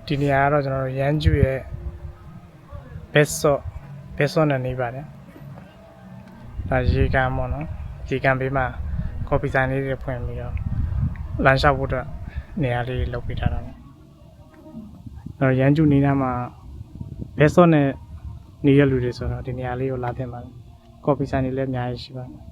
ဒီနေရာကတော့ကျွန်တော်တို့ရန်ကျူရဲ့ဘက်ဆော့နဲ့နေပါတယ်ဒါရေကန်ပေါ့နော်ရေကန်ဘေးမှာကော်ဖီဆိုင်လေးတွေဖွင့်ပြီးတော့လမ်းလျှောက်ဖို့အတွက်နေရာလေးလုပ်ပေးထားတာပေါ့ရန်ကျူနေနာမှာဘက်ဆော့နဲ့နေတဲ့လူတွေဆိုတော့ဒီနေရာလေးကိုလာသင့်ပါတယ်ကော်ဖီဆိုင်တွေလည်းအများကြီးရှိပါတယ်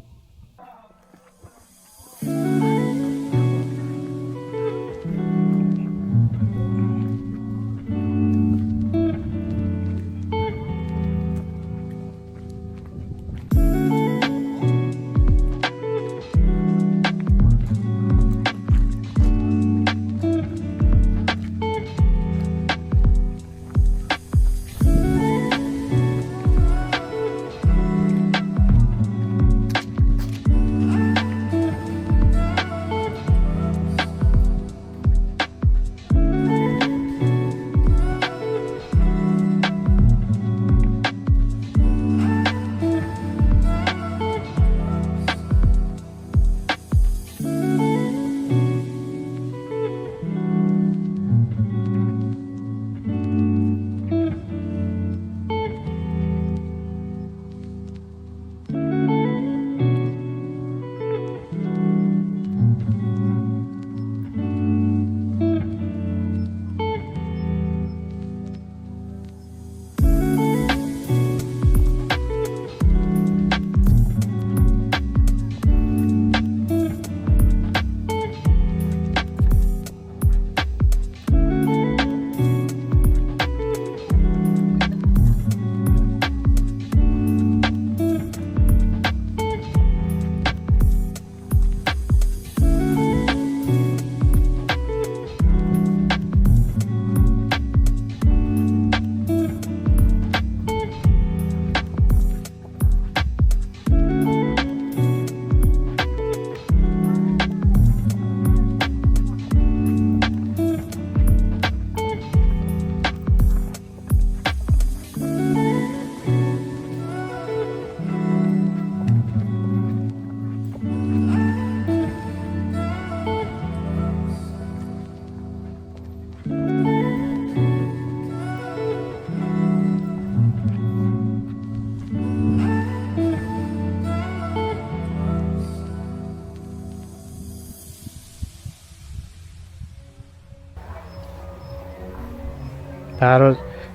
ဒါကတော့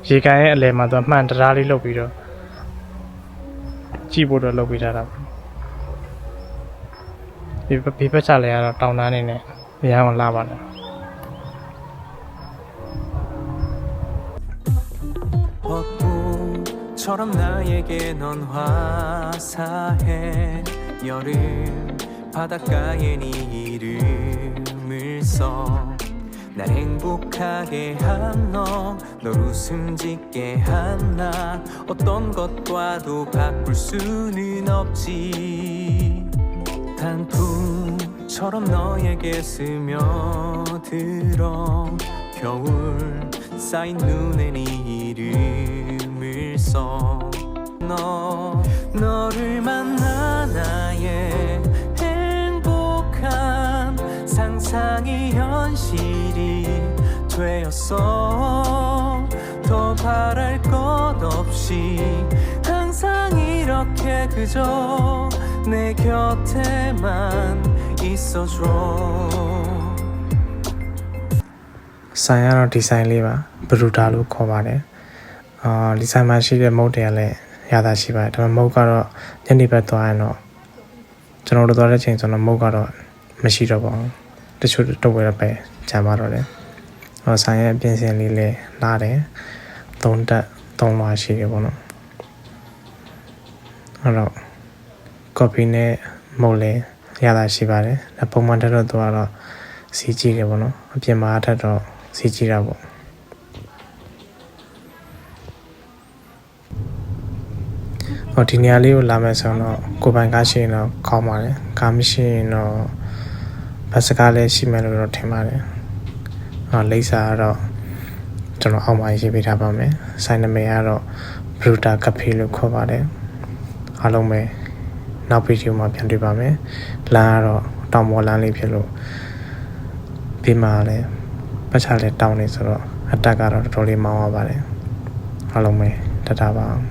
ရေကန်ရဲ့အလယ်မှာတော့မှန်တရားလေးလုပ်ပြီးတော့ကြည့်ဖို့တော့လုပ်ပေးထားတာပေါ့ဒီဘက်ချလည်းကတော့တောင်တန်းနေနဲ့မရအောင်လာပါနဲ့날 행복하게 한 너, 널 웃음 짓게 한 나 어떤 것과도 바꿀 수는 없지 단풍처럼 너에게 스며들어 겨울 쌓인 눈에 네 이름을 써 너를 만나 나의 행복한 상상이 현실이 되었어 더 바랄 것 없이 항상 이렇게 그저 내 곁에만 있어줘 ဆိုင်ကတော့ဒီဆိုင်လေးပါဘရူတာလို့ခေါ်ပါတယ်ဒီဆိုင်မှာရှိတဲ့မုတ်တွေကလည်းရတာရှိပါတယ်ဒါပေမဲ့မုတ်ကတော့ညနေဘက်သွားရင်တော့ကျွန်တော်တို့သွားတဲ့ချိန်ဆိုတော့မုတ်ကတော့မရှိတော့ပါဘူးတချို့တော့ဝယ်ရပဲဂျမ်းပါတော့တယ်ဆိုင်ရဲ့ပြင်ဆင်လေးလည်းလာတယ်3တက်3လွှာရှိတယ်ပေါ့နော်အဲ့တော့ကော်ဖီနဲ့မုတ်လည်းရတာရှိပါတယ်ဒါပုံမှန်တက်တော့သူကတော့စီးကြည့်တယ်ပေါ့နော်အပြင်မှာထက်တော့စီးကြည့်တာပေါ့ဒီနေရာလေးကိုလာမယ်ဆိုတော့ကိုပိုင်ကားရှိရင်တော့ကောင်းပါတယ်ကားမရှိရင်တော့ဘတ်စကားလည်းရှိမယ်လို့တော့ထင်ပါတယ်လိပ်စာကတော့ကျွန်တော်အောက်မှာရေးပေးထားပါမယ်ဆိုင်နာမည်ကတော့ Bruta Cafe လို့ခေါ်ပါတယ်အားလုံးပဲနောက်ဗီဒီယိုမှာပြန်တွေ့ပါမယ်လမ်းကတော့တောင်ပေါ်လမ်းလေးဖြစ်လို့ဒီမှာလည်းပတ်ချလဲတောင်းနေဆိုတော့ အတက်ကတော့တော်တော်လေးမောင်းရပါတယ်အားလုံးပဲတတ်တာပါအောင်